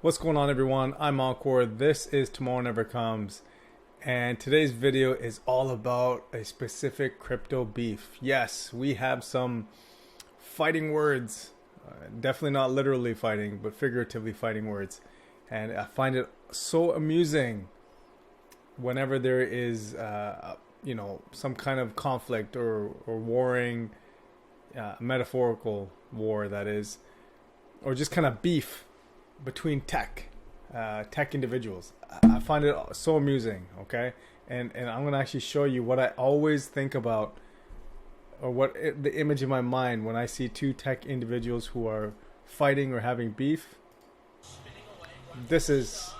What's going on, everyone? I'm Encore. This is Tomorrow Never Comes, and today's video is all about a specific crypto beef. Yes, we have some fighting words, definitely not literally fighting, but figuratively fighting words, and I find it so amusing whenever there is, some kind of conflict or warring, metaphorical war, that is, or just kind of beef between tech individuals. I find it so amusing, okay? And I'm going to actually show you what I always think about, or the image in my mind when I see two tech individuals who are fighting or having beef. This is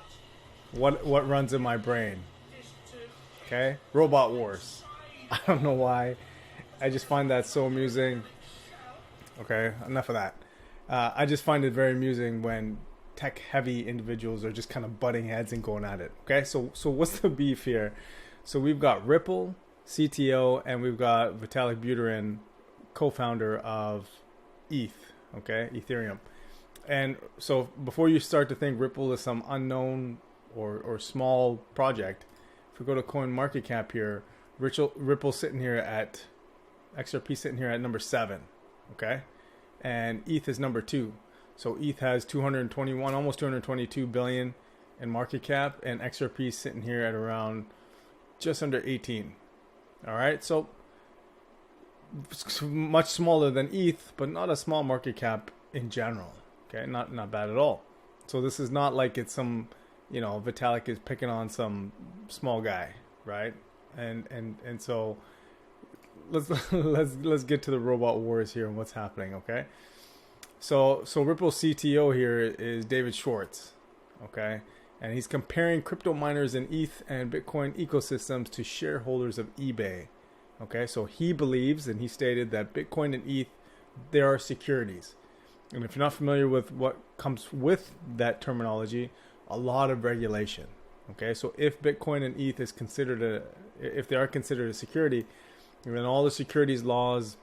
what runs in my brain, okay? Robot wars. I don't know why. I just find that so amusing. Okay, enough of that. I just find it very amusing when tech-heavy individuals are just kind of butting heads and going at it. Okay, so what's the beef here? So we've got Ripple, CTO, and we've got Vitalik Buterin, co-founder of ETH, okay, Ethereum. And so before you start to think Ripple is some unknown or small project, if we go to CoinMarketCap here, Ripple's sitting here at, XRP sitting here at number 7, okay? And ETH is number 2. So ETH has 221, almost 222 billion in market cap, and XRP is sitting here at around just under 18. All right, so much smaller than ETH, but not a small market cap in general. Okay, not bad at all. So this is not like it's some, Vitalik is picking on some small guy, right? And so let's get to the robot wars here and what's happening. Okay. So Ripple's CTO here is David Schwartz, okay? And he's comparing crypto miners in ETH and Bitcoin ecosystems to shareholders of eBay, okay? So he believes, and he stated, that Bitcoin and ETH, they are securities. And if you're not familiar with what comes with that terminology, a lot of regulation, okay? So if Bitcoin and ETH is considered if they are considered a security, then all the securities laws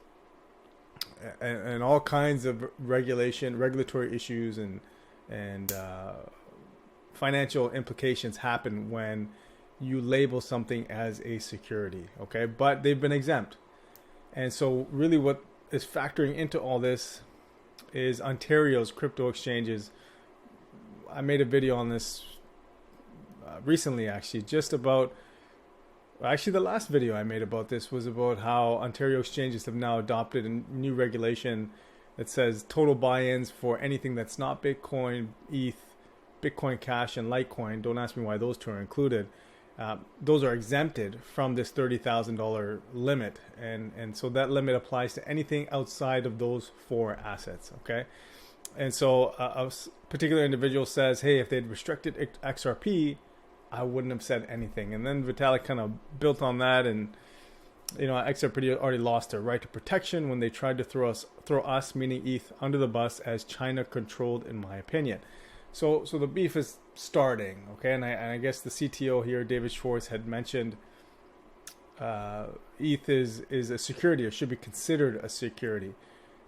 and all kinds of regulatory issues and financial implications happen when you label something as a security, okay? But they've been exempt. And so really what is factoring into all this is Ontario's crypto exchanges. I made a video on this recently, actually, the last video I made about this was about how Ontario exchanges have now adopted a new regulation that says total buy-ins for anything that's not Bitcoin, ETH, Bitcoin Cash, and Litecoin. Don't ask me why those two are included. Those are exempted from this $30,000 limit. And so that limit applies to anything outside of those 4 assets, okay? And so a particular individual says, hey, if they'd restricted XRP, I wouldn't have said anything. And then Vitalik kind of built on that, and XRP already lost their right to protection when they tried to throw us, meaning ETH, under the bus, as China controlled, in my opinion. So the beef is starting, okay? And I guess the CTO here, David Schwartz, had mentioned ETH is a security, or should be considered a security.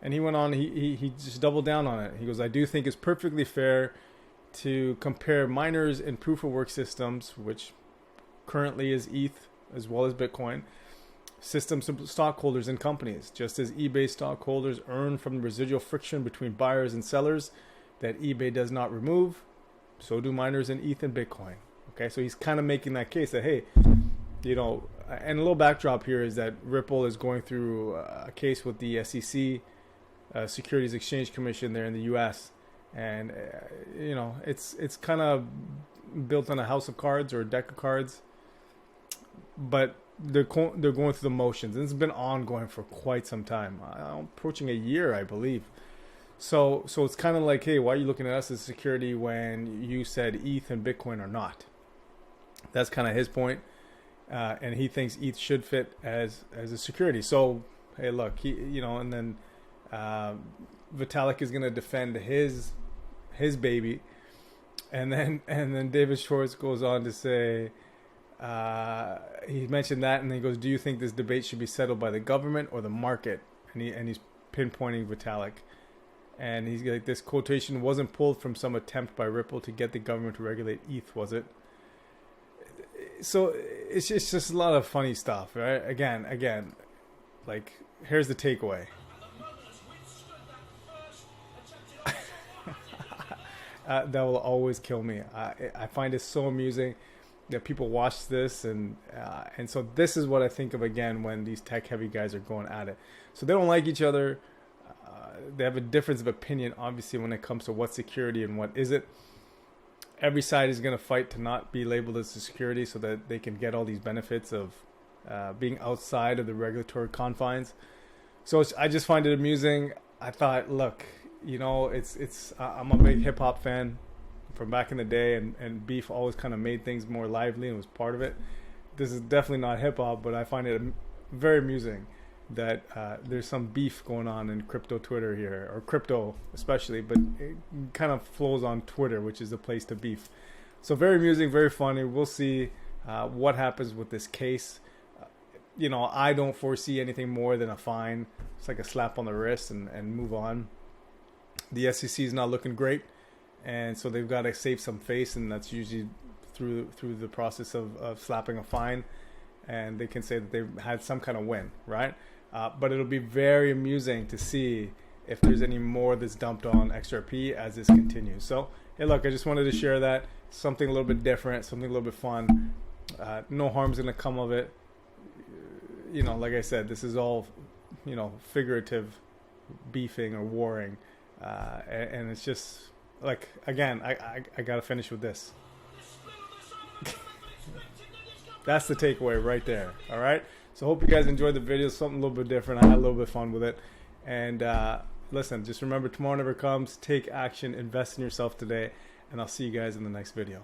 And he went on, he just doubled down on it. He goes, I do think it's perfectly fair to compare miners in proof-of-work systems, which currently is ETH as well as Bitcoin, systems of stockholders and companies, just as eBay stockholders earn from the residual friction between buyers and sellers that eBay does not remove, so do miners in ETH and Bitcoin. Okay, so he's kind of making that case that, hey, and a little backdrop here is that Ripple is going through a case with the SEC, Securities Exchange Commission there in the US. And it's kind of built on a house of cards or a deck of cards, but they're going through the motions, and it's been ongoing for quite some time, approaching a year, I believe. So it's kind of like, hey, why are you looking at us as security when you said ETH and Bitcoin are not? That's kind of his point, and he thinks ETH should fit as a security. So hey, look, and then Vitalik is going to defend his baby, and then David Schwartz goes on to say, he mentioned that, and then he goes, do you think this debate should be settled by the government or the market? And he's pinpointing Vitalik, And he's like, this quotation wasn't pulled from some attempt by Ripple to get the government to regulate ETH, was it? So it's just a lot of funny stuff, right? Again, like, here's the takeaway. That will always kill me. I find it so amusing that people watch this, and so this is what I think of again when these tech-heavy guys are going at it. So they don't like each other. They have a difference of opinion, obviously, when it comes to what's security and what isn't. Every side is going to fight to not be labeled as a security so that they can get all these benefits of being outside of the regulatory confines. So I just find it amusing. I thought, look, you know, I'm a big hip hop fan from back in the day, and beef always kind of made things more lively and was part of it. This is definitely not hip hop, but I find it very amusing that there's some beef going on in crypto Twitter here, or crypto especially, but it kind of flows on Twitter, which is the place to beef. So very amusing, very funny. We'll see what happens with this case. You know, I don't foresee anything more than a fine. It's like a slap on the wrist and move on. The SEC is not looking great, and so they've got to save some face, and that's usually through the process of slapping a fine, and they can say that they've had some kind of win, right? But it'll be very amusing to see if there's any more that's dumped on XRP as this continues. So, hey, look, I just wanted to share that. Something a little bit different, something a little bit fun. No harm's going to come of it. You know, like I said, this is all, you know, figurative beefing or warring. And it's just, like, again, I got to finish with this. That's the takeaway right there, all right? So hope you guys enjoyed the video. Something a little bit different. I had a little bit of fun with it. And listen, just remember, tomorrow never comes. Take action. Invest in yourself today. And I'll see you guys in the next video.